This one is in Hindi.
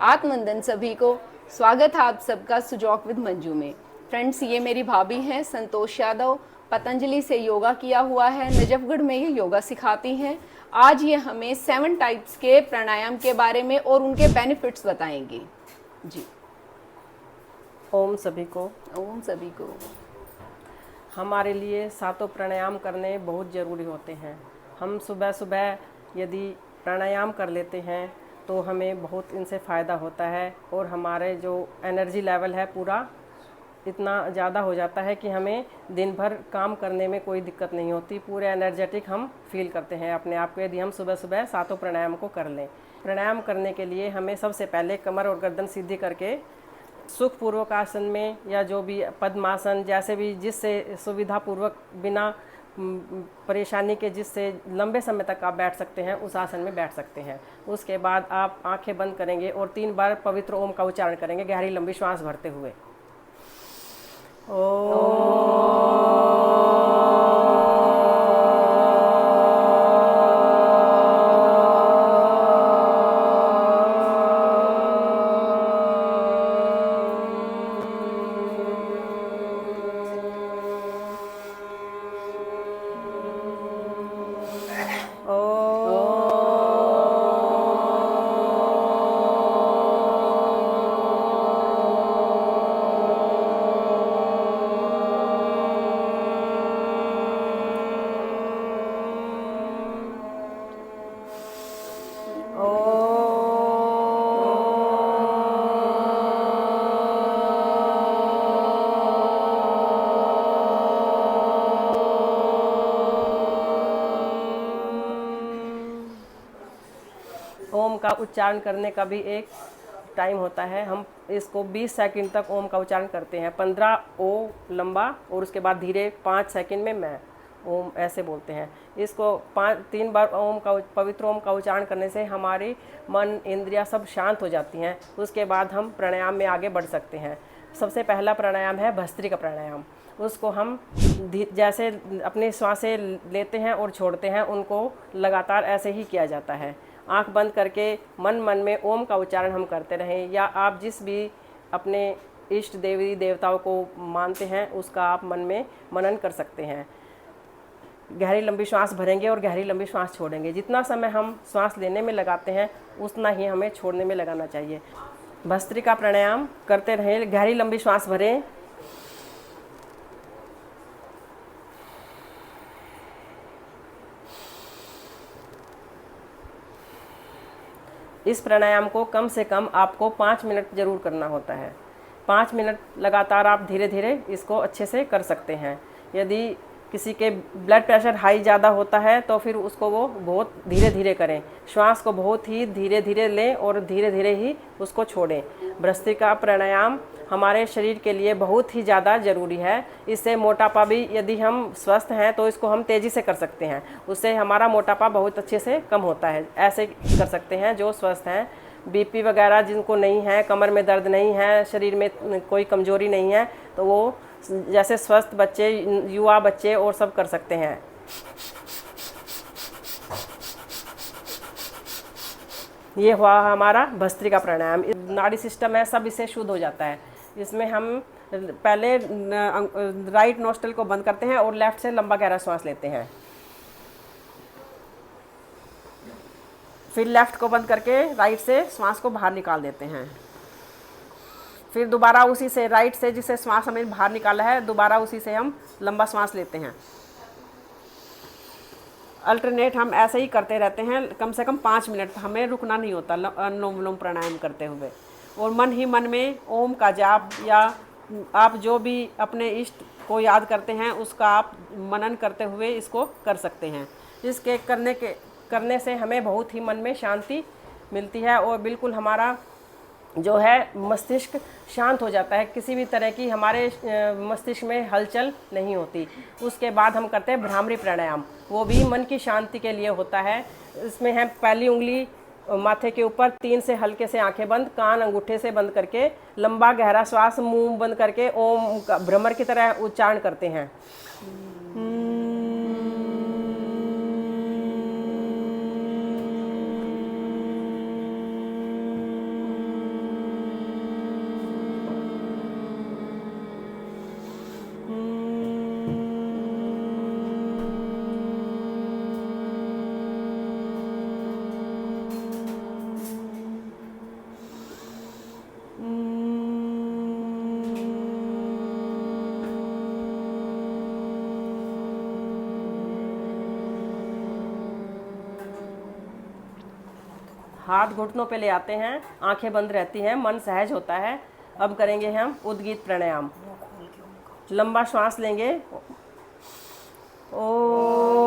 आत्मवंदन सभी को। स्वागत है आप सबका सुजॉक विद मंजू में। फ्रेंड्स, ये मेरी भाभी हैं संतोष यादव। पतंजलि से योगा किया हुआ है, नजफगढ़ में ये योगा सिखाती हैं। आज ये हमें 7 टाइप्स के प्राणायाम के बारे में और उनके बेनिफिट्स बताएंगी। जी। ओम सभी को। ओम सभी को। हमारे लिए सातों प्राणायाम करने बहुत ज़रूरी होते हैं। हम सुबह सुबह यदि प्राणायाम कर लेते हैं तो हमें बहुत इनसे फ़ायदा होता है और हमारे जो एनर्जी लेवल है पूरा इतना ज़्यादा हो जाता है कि हमें दिन भर काम करने में कोई दिक्कत नहीं होती। पूरे एनर्जेटिक हम फील करते हैं अपने आप को यदि हम सुबह सुबह सातों प्राणायाम को कर लें। प्राणायाम करने के लिए हमें सबसे पहले कमर और गर्दन सीधी करके सुखपूर्वक आसन में या जो भी पद्मासन जैसे भी जिससे सुविधापूर्वक बिना परेशानी के जिससे लंबे समय तक आप बैठ सकते हैं उस आसन में बैठ सकते हैं। उसके बाद आप आंखें बंद करेंगे और 3 बार पवित्र ओम का उच्चारण करेंगे गहरी लंबी श्वास भरते हुए। ओम का उच्चारण करने का भी एक टाइम होता है। हम इसको 20 सेकंड तक ओम का उच्चारण करते हैं। 15 ओ लंबा और उसके बाद धीरे 5 सेकंड में मैं ओम ऐसे बोलते हैं। इसको 3 बार ओम का पवित्र ओम का उच्चारण करने से हमारी मन इंद्रियां सब शांत हो जाती हैं। उसके बाद हम प्राणायाम में आगे बढ़ सकते हैं। सबसे पहला प्राणायाम है भस्त्रिका प्राणायाम। उसको हम जैसे अपनी सांसें लेते हैं और छोड़ते हैं उनको लगातार ऐसे ही किया जाता है। आंख बंद करके मन मन में ओम का उच्चारण हम करते रहें या आप जिस भी अपने इष्ट देवी देवताओं को मानते हैं उसका आप मन में मनन कर सकते हैं। गहरी लंबी श्वास भरेंगे और गहरी लंबी श्वास छोड़ेंगे। जितना समय हम श्वास लेने में लगाते हैं उतना ही हमें छोड़ने में लगाना चाहिए। भस्त्रिका प्राणायाम करते रहें, गहरी लंबी श्वास भरें। इस प्राणायाम को कम से कम आपको 5 मिनट ज़रूर करना होता है। 5 मिनट लगातार आप धीरे धीरे इसको अच्छे से कर सकते हैं। यदि किसी के ब्लड प्रेशर हाई ज़्यादा होता है तो फिर उसको वो बहुत धीरे धीरे करें। श्वास को बहुत ही धीरे धीरे लें और धीरे धीरे ही उसको छोड़ें। भस्त्रिका प्राणायाम हमारे शरीर के लिए बहुत ही ज़्यादा ज़रूरी है। इससे मोटापा भी यदि हम स्वस्थ हैं तो इसको हम तेज़ी से कर सकते हैं। उससे हमारा मोटापा बहुत अच्छे से कम होता है। ऐसे कर सकते हैं जो स्वस्थ हैं। बीपी वगैरह जिनको नहीं है, कमर में दर्द नहीं है, शरीर में कोई कमजोरी नहीं है तो वो जैसे स्वस्थ बच्चे, युवा बच्चे और सब कर सकते हैं। ये हुआ हमारा भस्त्रिका प्राणायाम। नाड़ी सिस्टम है सब इससे शुद्ध हो जाता है। इसमें हम पहले राइट नोस्ट्रल को बंद करते हैं और लेफ्ट से लंबा गहरा सांस लेते हैं। फिर लेफ्ट को बंद करके राइट से श्वास को बाहर निकाल देते हैं। फिर दोबारा उसी से राइट से जिससे श्वास हमें बाहर निकाला है दोबारा उसी से हम लंबा श्वास लेते हैं। अल्टरनेट हम ऐसे ही करते रहते हैं कम से कम 5 मिनट। हमें रुकना नहीं होता अनुलोम विलोम प्राणायाम करते हुए। और मन ही मन में ओम का जाप या आप जो भी अपने इष्ट को याद करते हैं उसका आप मनन करते हुए इसको कर सकते हैं। इसके करने से हमें बहुत ही मन में शांति मिलती है और बिल्कुल हमारा जो है मस्तिष्क शांत हो जाता है। किसी भी तरह की हमारे मस्तिष्क में हलचल नहीं होती। उसके बाद हम करते हैं भ्रामरी प्राणायाम। वो भी मन की शांति के लिए होता है। इसमें है पहली उंगली माथे के ऊपर, 3 से हल्के से आंखें बंद, कान अंगूठे से बंद करके लंबा गहरा श्वास मुंह बंद करके ओम का भ्रमर की तरह उच्चारण करते हैं। हाथ घुटनों पे ले आते हैं, आंखें बंद रहती हैं, मन सहज होता है। अब करेंगे हम उद्गीत प्राणायाम। लंबा श्वास लेंगे। ओ